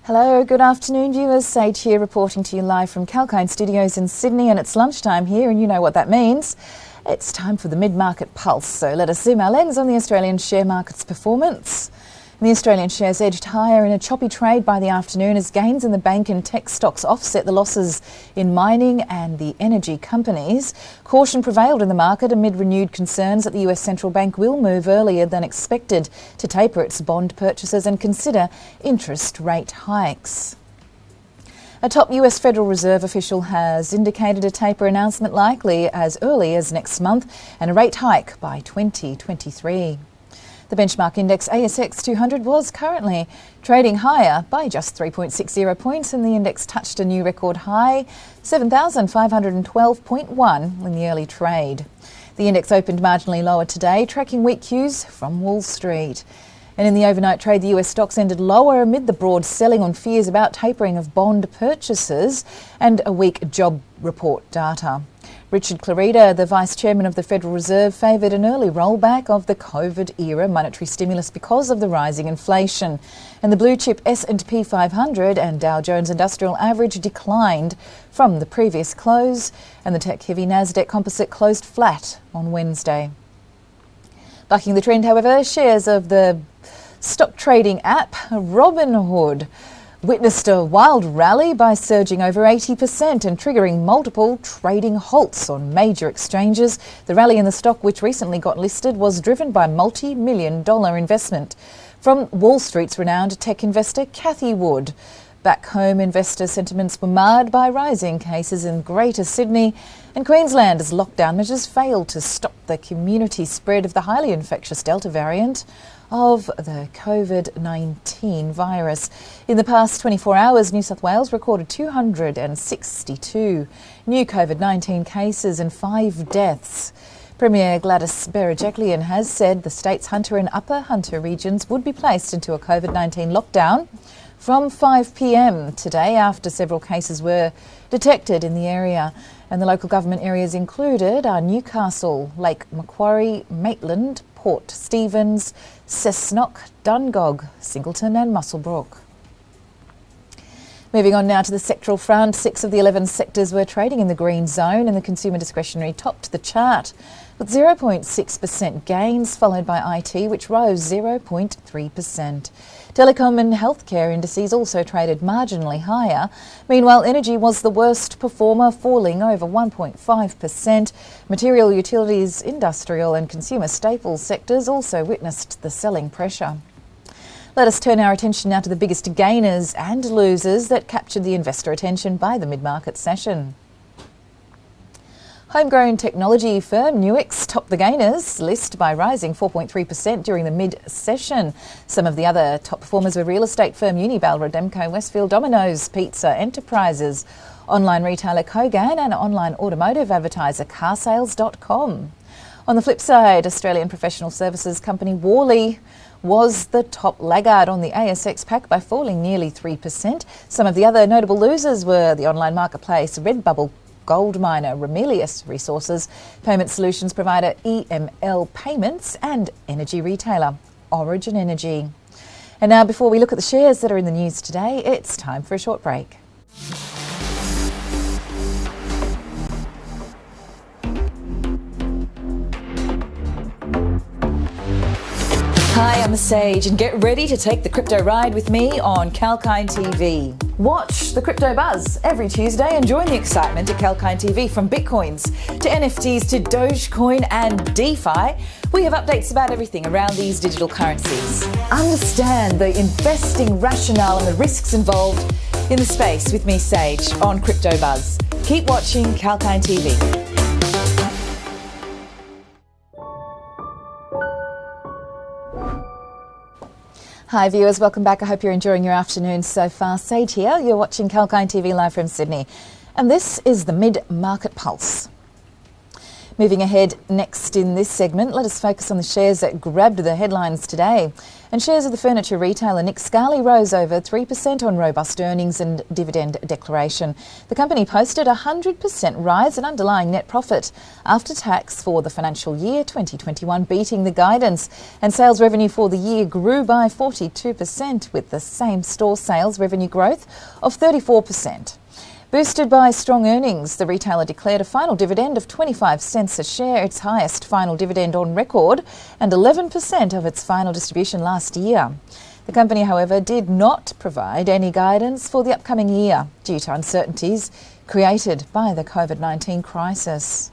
Hello, good afternoon viewers. Sage here reporting to you live from 𝐾𝐞 Studios in Sydney, and it's lunchtime here and you know what that means. It's time for the Mid Market Pulse, so let us zoom our lens on the Australian share market's performance. The Australian shares edged higher in a choppy trade by the afternoon as gains in the bank and tech stocks offset the losses in mining and the energy companies. Caution prevailed in the market amid renewed concerns that the US Central Bank will move earlier than expected to taper its bond purchases and consider interest rate hikes. A top US Federal Reserve official has indicated a taper announcement likely as early as next month and a rate hike by 2023. The benchmark index ASX 200 was currently trading higher by just 3.60 points, and the index touched a new record high, 7,512.1 in the early trade. The index opened marginally lower today, tracking weak cues from Wall Street. And in the overnight trade, the US stocks ended lower amid the broad selling on fears about tapering of bond purchases and a weak job report data. Richard Clarida, the Vice Chairman of the Federal Reserve, favoured an early rollback of the COVID-era monetary stimulus because of the rising inflation. And the blue chip S&P 500 and Dow Jones Industrial Average declined from the previous close, and the tech-heavy Nasdaq Composite closed flat on Wednesday. Bucking the trend, however, shares of the stock trading app Robinhood witnessed a wild rally by surging over 80% and triggering multiple trading halts on major exchanges. The rally in the stock, which recently got listed, was driven by multi-million-dollar investment from Wall Street's renowned tech investor Cathie Wood. Back home, investor sentiments were marred by rising cases in Greater Sydney and Queensland as lockdown measures failed to stop the community spread of the highly infectious Delta variant of the COVID-19 virus. In the past 24 hours, New South Wales recorded 262 new COVID-19 cases and 5 deaths. Premier Gladys Berejiklian has said the state's Hunter and Upper Hunter regions would be placed into a COVID-19 lockdown from 5 p.m. today after several cases were detected in the area. And the local government areas included are Newcastle, Lake Macquarie, Maitland, Port Stephens, Cessnock, Dungog, Singleton and Muswellbrook. Moving on now to the sectoral front, 6 of the 11 sectors were trading in the green zone, and the consumer discretionary topped the chart with 0.6% gains, followed by IT, which rose 0.3%. Telecom and healthcare indices also traded marginally higher. Meanwhile, energy was the worst performer, falling over 1.5%. Material, utilities, industrial and consumer staples sectors also witnessed the selling pressure. Let us turn our attention now to the biggest gainers and losers that captured the investor attention by the mid-market session. Homegrown technology firm Nuix topped the gainers list by rising 4.3% during the mid-session. Some of the other top performers were real estate firm Unibail, Rodemco, Westfield, Domino's Pizza Enterprises, online retailer Kogan and online automotive advertiser carsales.com. On the flip side, Australian professional services company Worley was the top laggard on the ASX pack by falling nearly 3%. Some of the other notable losers were the online marketplace Redbubble, gold miner Ramelius Resources, payment solutions provider EML Payments and energy retailer Origin Energy. And now, before we look at the shares that are in the news today, it's time for a short break. Hi, I'm Sage, and get ready to take the crypto ride with me on 𝐾𝐿𝐼𝐴 TV. Watch the Crypto Buzz every Tuesday and join the excitement at 𝐾𝐿𝐼𝐴 TV. From Bitcoins to NFTs to Dogecoin and DeFi, we have updates about everything around these digital currencies. Understand the investing rationale and the risks involved in the space with me, Sage, on Crypto Buzz. Keep watching 𝐾𝐿𝐼𝐴 TV. Hi viewers, welcome back. I hope you're enjoying your afternoon so far. Sage here, you're watching 𝐾𝐿𝐼𝐴 TV live from Sydney. And this is the Mid Market Pulse. Moving ahead next in this segment, let us focus on the shares that grabbed the headlines today. And shares of the furniture retailer 𝐊𝐴 rose over 3% on robust earnings and dividend declaration. The company posted a 100% rise in underlying net profit after tax for the financial year 2021, beating the guidance. And sales revenue for the year grew by 42%, with the same-store sales revenue growth of 34%. Boosted by strong earnings, the retailer declared a final dividend of 25 cents a share, its highest final dividend on record, and 11% of its final distribution last year. The company, however, did not provide any guidance for the upcoming year due to uncertainties created by the COVID-19 crisis.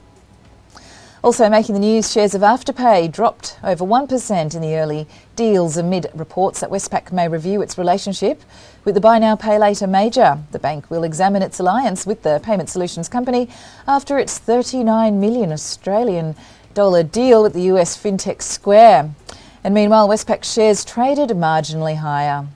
Also making the news, shares of Afterpay dropped over 1% in the early deals amid reports that Westpac may review its relationship with the Buy Now Pay Later major. The bank will examine its alliance with the payment solutions company after its $39 million Australian deal with the US fintech Square. And meanwhile, Westpac shares traded marginally higher.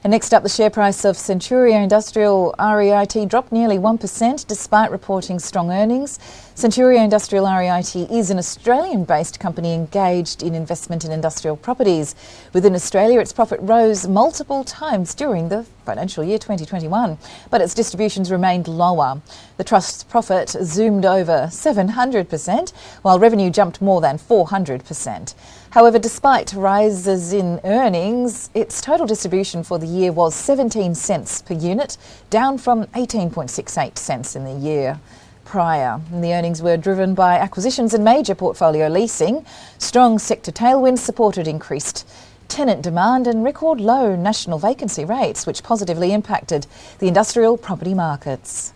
And next up, the share price of Centuria Industrial REIT dropped nearly 1% despite reporting strong earnings. Centuria Industrial REIT is an Australian-based company engaged in investment in industrial properties. Within Australia, its profit rose multiple times during the financial year 2021, but its distributions remained lower. The trust's profit zoomed over 700%, while revenue jumped more than 400%. However, despite rises in earnings, its total distribution for the year was 17 cents per unit, down from 18.68 cents in the year prior. And the earnings were driven by acquisitions and major portfolio leasing. Strong sector tailwinds supported increased tenant demand and record low national vacancy rates, which positively impacted the industrial property markets.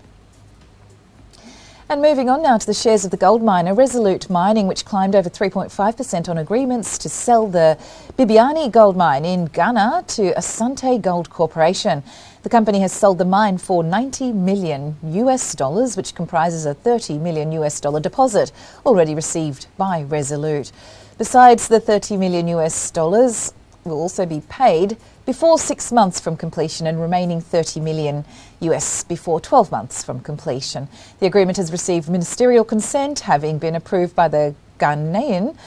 And moving on now to the shares of the gold miner Resolute Mining, which climbed over 3.5% on agreements to sell the Bibiani gold mine in Ghana to Asante Gold Corporation. The company has sold the mine for $90 million, which comprises a $30 million deposit already received by Resolute. Besides, the $30 million will also be paid before 6 months from completion and remaining $30 million before 12 months from completion. The agreement has received ministerial consent, having been approved by the Ghanaian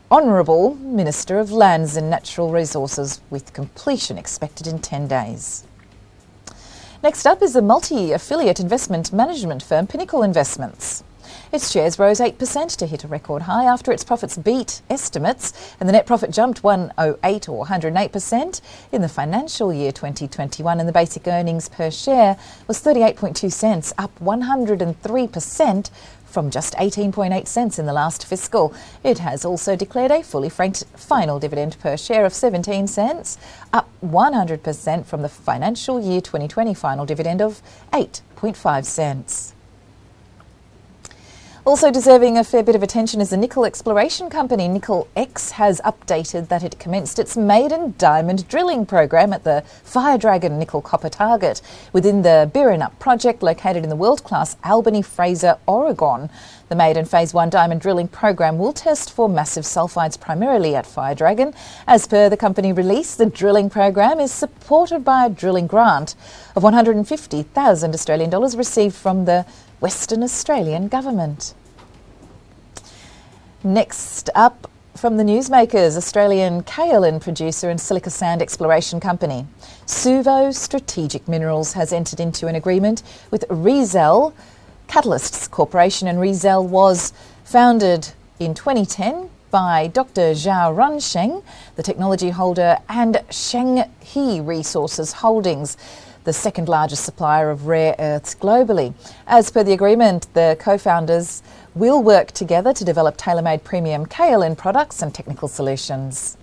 Honourable Minister of Lands and Natural Resources, with completion expected in 10 days. Next up is the multi-affiliate investment management firm Pinnacle Investments. Its shares rose 8% to hit a record high after its profits beat estimates, and the net profit jumped 108 or 108% in the financial year 2021, and the basic earnings per share was 38.2 cents, up 103% from just 18.8 cents in the last fiscal. It has also declared a fully franked final dividend per share of 17 cents, up 100% from the financial year 2020 final dividend of 8.5 cents. Also deserving a fair bit of attention is the nickel exploration company 𝐿𝐴𝐴X has updated that it commenced its maiden diamond drilling program at the Fire Dragon nickel copper target within the Birringham project located in the world-class Albany-Fraser, Oregon. The maiden Phase 1 diamond drilling program will test for massive sulfides primarily at Fire Dragon. As per the company release, the drilling program is supported by a drilling grant of $150,000 received from the Western Australian government. Next up, from the newsmakers, Australian kaolin producer and silica sand exploration company Suvo Strategic Minerals has entered into an agreement with 𝐊𝐴𝐴𝐿 Catalysts Corporation, and 𝐊𝐴𝐴𝐿 was founded in 2010 by Dr. Zhao Runsheng, the technology holder, and Shenghe Resources Holdings, the second largest supplier of rare earths globally. As per the agreement, the co-founders will work together to develop tailor-made premium kaolin products and technical solutions.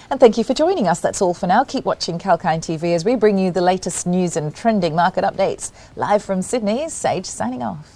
And thank you for joining us. That's all for now. Keep watching Kalkine TV as we bring you the latest news and trending market updates. Live from Sydney, Sage signing off.